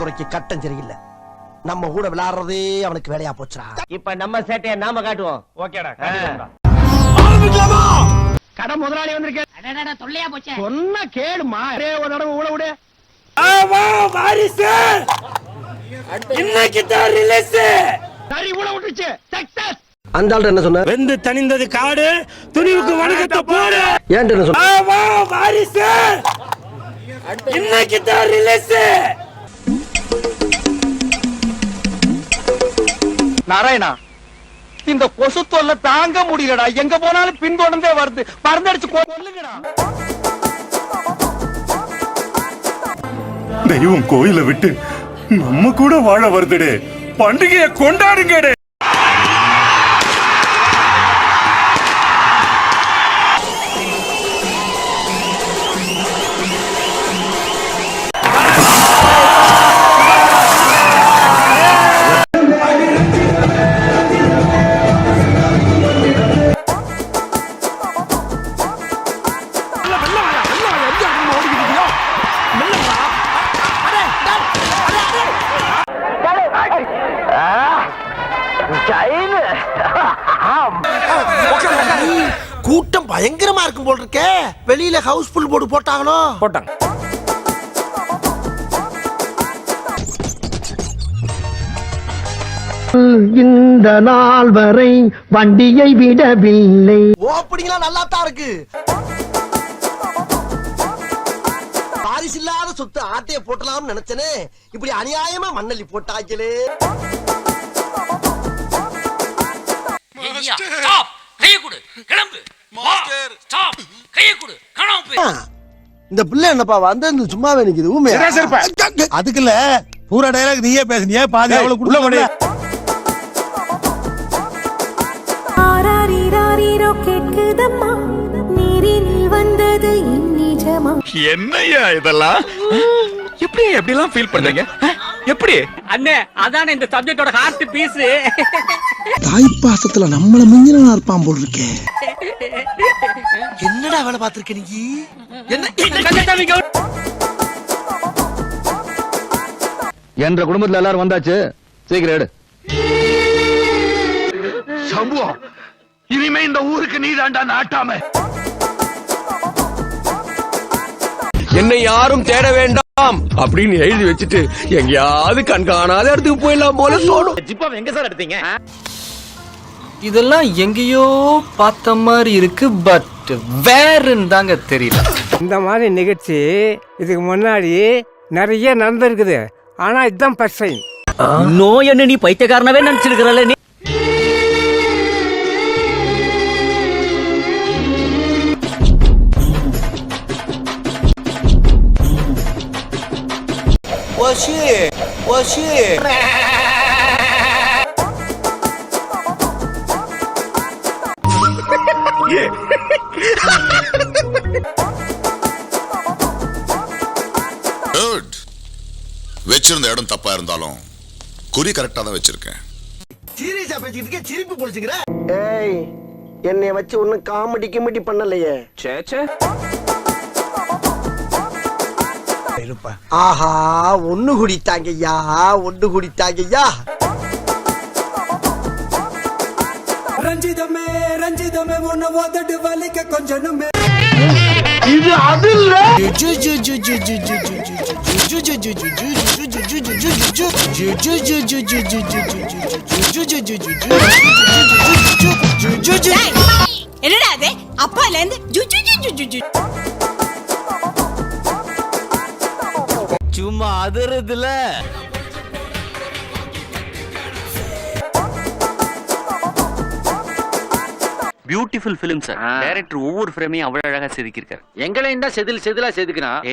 குறைக்கு கட்டம் சரியில்லை. நம்ம கூட விளையாடுறதே அவனுக்கு வேலையா போச்சுடா. இப்ப நம்ம சேட்டைய நாம காட்டுவோம். ஓகேடா. கடை முதலாளி வந்திருக்கேன். தொல்லையா போச்சு. சொன்னா கேளுமா. ஒரு தடவை ஊட விடு. இன்னைக்கு தான் ரிலீஸ். சரி ஊட விட்டுச்சு. சக்சஸ். அந்த ஆள் என்ன சொன்ன? வெந்து தணிந்தது காடு, துணிவுக்கு வணக்கத்தை போடு. ஏன்ட்டு என்ன சொன்ன? வாரிசு இன்னைக்கு தான் ரிலீஸ். நாராயணா, இந்த கொசு தொல்லை தாங்க முடியலடா. எங்க போனாலும் பின்தொடர்ந்தே வருது. மருந்தடிச்சு கொல்லுங்கடா. தெய்வம் கோயிலை விட்டு நம்ம கூட வாழ வருதுடே. பண்டிகையை கொண்டாடுங்கடே. கூட்டம் பயங்கரமா இருக்கும் போல் இருக்கே. வெளியில ஹவுஸ்ஃபுல் போர்டு போட்டாங்களோ? போட்டாங்க. இந்த நாள் வரை வண்டியை விடவில்லை. ஓப்பனிங்லாம் நல்லா தான் இருக்கு. வாரிசு இல்லாத சொத்து ஆட்டைய போட்டலாம்னு நினைச்சனே, இப்படி அநியாயமா மண்ணள்ளி போட்டாங்களே. இந்த பிள்ளை என்னப்பா வந்து சும்மாவே நிக்குது ஊமையா? அதுக்குல்ல பூரா டயலாக் நீயே பேசுனியே, பாதி அவளுக்கு உள்ள போடு. கேட்குதம்மா நீரினில் வந்தது நிஜமா? என்னையா இதெல்லாம்? எப்படி எப்படிலாம் ஃபீல் பண்றீங்க? எப்படி அண்ணே, அதானே இந்த சப்ஜெக்டோட ஹார்ட் பீஸ். தாய்ப்பாசத்துல நம்மள மிஞ்சினா இருப்பான் போல் இருக்கே. என்னடா வேலை பார்த்திருக்க நீ? என்ற குடும்பத்துல எல்லாரும் வந்தாச்சு, சீக்கிரம் எடு. சம்புவம், இனிமே இந்த ஊருக்கு நீ தாண்டா நாட்டாம. என்னை யாரும் தேட வேண்டாம் அப்படின்னு எழுதி வச்சுட்டு எங்கேயாவது கண்காணாத இடத்துக்கு போயிடலாம் போல தோணும். ஜிப்பா எங்க சார் எடுத்தீங்க? இதெல்லாம் எங்கேயோ பார்த்த மாதிரி இருக்கு, பட் வேறுன்னு தாங்க தெரியல. இந்த மாதிரி நிகழ்ச்சி இதுக்கு முன்னாடி நிறைய நடந்திருக்குது, ஆனா இதுதான் ஃபர்ஸ்ட் டைம். நோய் என்ன நீ பைத்தியக்காரனவே நினைச்சிருக்கிறல்ல நீ? வச்சிருந்த இடம் தப்பா இருந்தாலும் குறி கரெக்டா தான் வச்சிருக்கேன். சீரியஸா பேசிக்கிட்டு சிரிப்பு பொழிச்சுக்கிற. ஏய், என்னைய வச்சு ஒன்னும் காமெடி கிமெடி பண்ணலையே. சேச்சே. ஆஹா, ஒண்ணு குடித்தாங்கய்யா, ஒண்ணு குடித்தாங்கய்யா. ரஞ்சிதமே ரஞ்சிதமே உன்னை ஓதடு வலிக்க கொஞ்சனுமே. இது அது இல்ல. என்னடா அது? அப்பால இருந்து சும்மா அதிரதுல பியூட்டிஃபுல் ஃபிலிம் சார். டைரக்டர் ஒவ்வொரு ஃப்ரேமையும் அவ்வளவு அழகா செதுக்கியிருக்காரு. எங்களை செதில் செதிலா செதுக்கினா